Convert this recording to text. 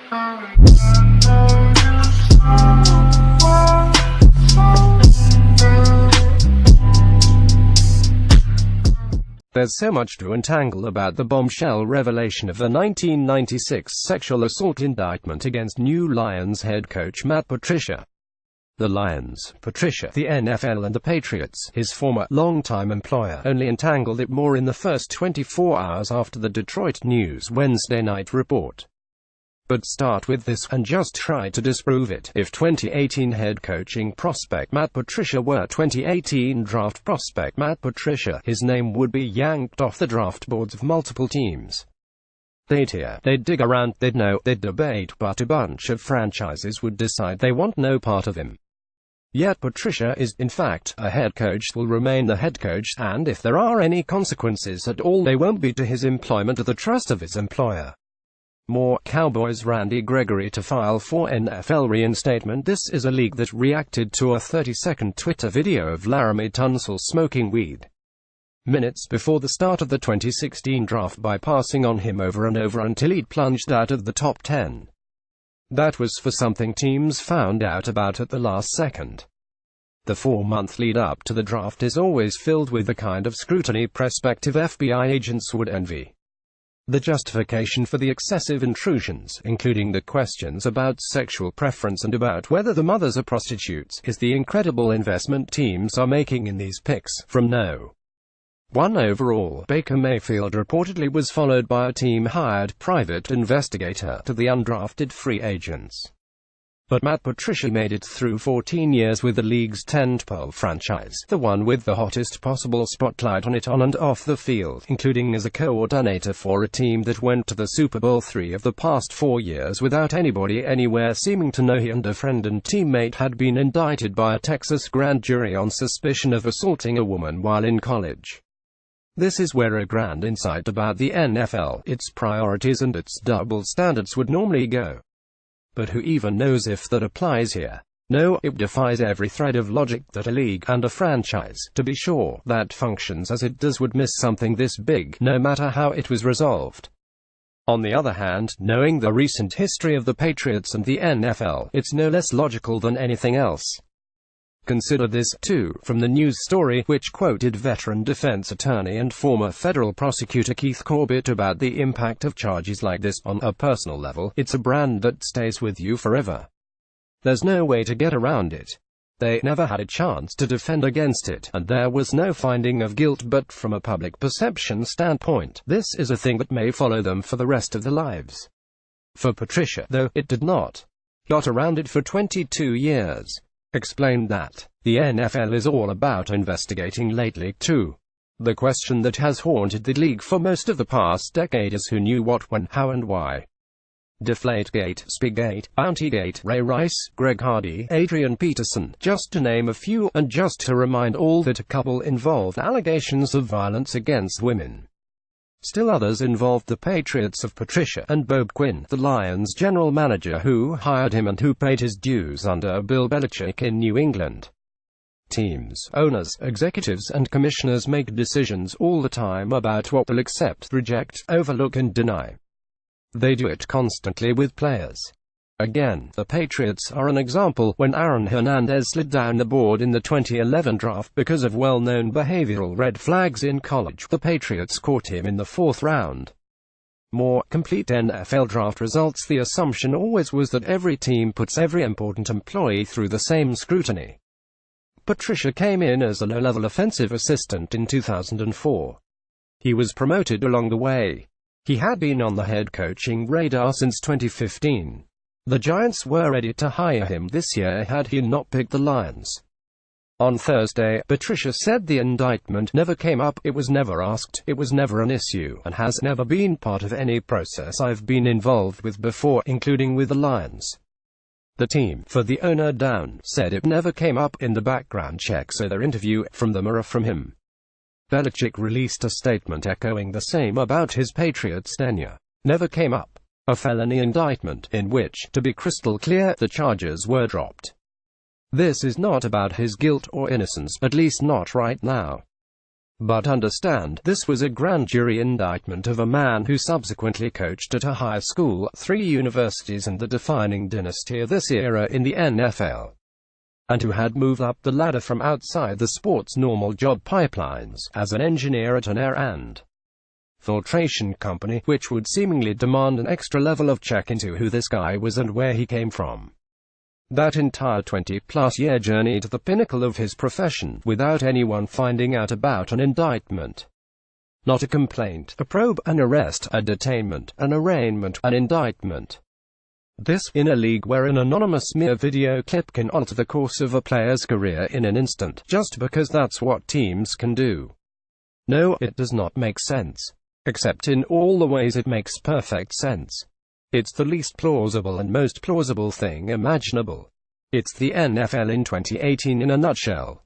There's so much to untangle about the bombshell revelation of the 1996 sexual assault indictment against new Lions head coach Matt Patricia. The Lions, Patricia, the NFL and the Patriots, his former, long-time employer, only entangled it more in the first 24 hours after the Detroit News Wednesday night report. But start with this, and just try to disprove it. If 2018 head coaching prospect Matt Patricia were 2018 draft prospect Matt Patricia, his name would be yanked off the draft boards of multiple teams. They'd hear, they'd dig around, they'd know, they'd debate, but a bunch of franchises would decide they want no part of him. Yet Patricia is, in fact, a head coach, will remain the head coach, and if there are any consequences at all, they won't be to his employment or the trust of his employer. More, Cowboys Randy Gregory to file for NFL reinstatement. This is a league that reacted to a 30-second Twitter video of Laramie Tunsil smoking weed minutes before the start of the 2016 draft by passing on him over and over until he'd plunged out of the top 10. That was for something teams found out about at the last second. The 4-month lead up to the draft is always filled with the kind of scrutiny prospective FBI agents would envy. The justification for the excessive intrusions, including the questions about sexual preference and about whether the mothers are prostitutes, is the incredible investment teams are making in these picks. From no. 1 overall, Baker Mayfield reportedly was followed by a team-hired private investigator to the undrafted free agents. But Matt Patricia made it through 14 years with the league's tentpole franchise, the one with the hottest possible spotlight on it on and off the field, including as a coordinator for a team that went to the Super Bowl 3 of the past 4 years without anybody anywhere seeming to know he and a friend and teammate had been indicted by a Texas grand jury on suspicion of assaulting a woman while in college. This is where a grand insight about the NFL, its priorities and its double standards would normally go. But who even knows if that applies here? No, it defies every thread of logic that a league, and a franchise, to be sure, that functions as it does would miss something this big, no matter how it was resolved. On the other hand, knowing the recent history of the Patriots and the NFL, it's no less logical than anything else. Consider this, too, from the news story, which quoted veteran defense attorney and former federal prosecutor Keith Corbett about the impact of charges like this. On a personal level, it's a brand that stays with you forever. There's no way to get around it. They never had a chance to defend against it, and there was no finding of guilt, but from a public perception standpoint, this is a thing that may follow them for the rest of their lives. For Patricia, though, it did not. Got around it for 22 years. Explained that the NFL is all about investigating lately, too. The question that has haunted the league for most of the past decade is who knew what, when, how and why. Deflategate, Spygate, Bountygate, Ray Rice, Greg Hardy, Adrian Peterson, just to name a few, and just to remind all that a couple involved allegations of violence against women. Still others involved the Patriots of Patricia and Bob Quinn, the Lions general manager who hired him and who paid his dues under Bill Belichick in New England. Teams, owners, executives and commissioners make decisions all the time about what they'll accept, reject, overlook and deny. They do it constantly with players. Again, the Patriots are an example. When Aaron Hernandez slid down the board in the 2011 draft because of well-known behavioral red flags in college, the Patriots caught him in the 4th round. More complete NFL draft results. The assumption always was that every team puts every important employee through the same scrutiny. Patricia came in as a low-level offensive assistant in 2004. He was promoted along the way. He had been on the head coaching radar since 2015. The Giants were ready to hire him this year had he not picked the Lions. On Thursday, Patricia said the indictment never came up, it was never asked, it was never an issue, and has never been part of any process I've been involved with before, including with the Lions. The team, for the owner down, said it never came up in the background checks or their interview, from them or from him. Belichick released a statement echoing the same about his Patriots tenure. Never came up. A felony indictment, in which, to be crystal clear, the charges were dropped. This is not about his guilt or innocence, at least not right now. But understand, this was a grand jury indictment of a man who subsequently coached at a high school, 3 universities and the defining dynasty of this era in the NFL, and who had moved up the ladder from outside the sport's normal job pipelines, as an engineer at an air and filtration company, which would seemingly demand an extra level of check into who this guy was and where he came from. That entire 20-plus-year journey to the pinnacle of his profession, without anyone finding out about an indictment. Not a complaint, a probe, an arrest, a detainment, an arraignment, an indictment. This, in a league where an anonymous mere video clip can alter the course of a player's career in an instant, just because that's what teams can do. No, it does not make sense. Except in all the ways it makes perfect sense. It's the least plausible and most plausible thing imaginable. It's the NFL in 2018 in a nutshell.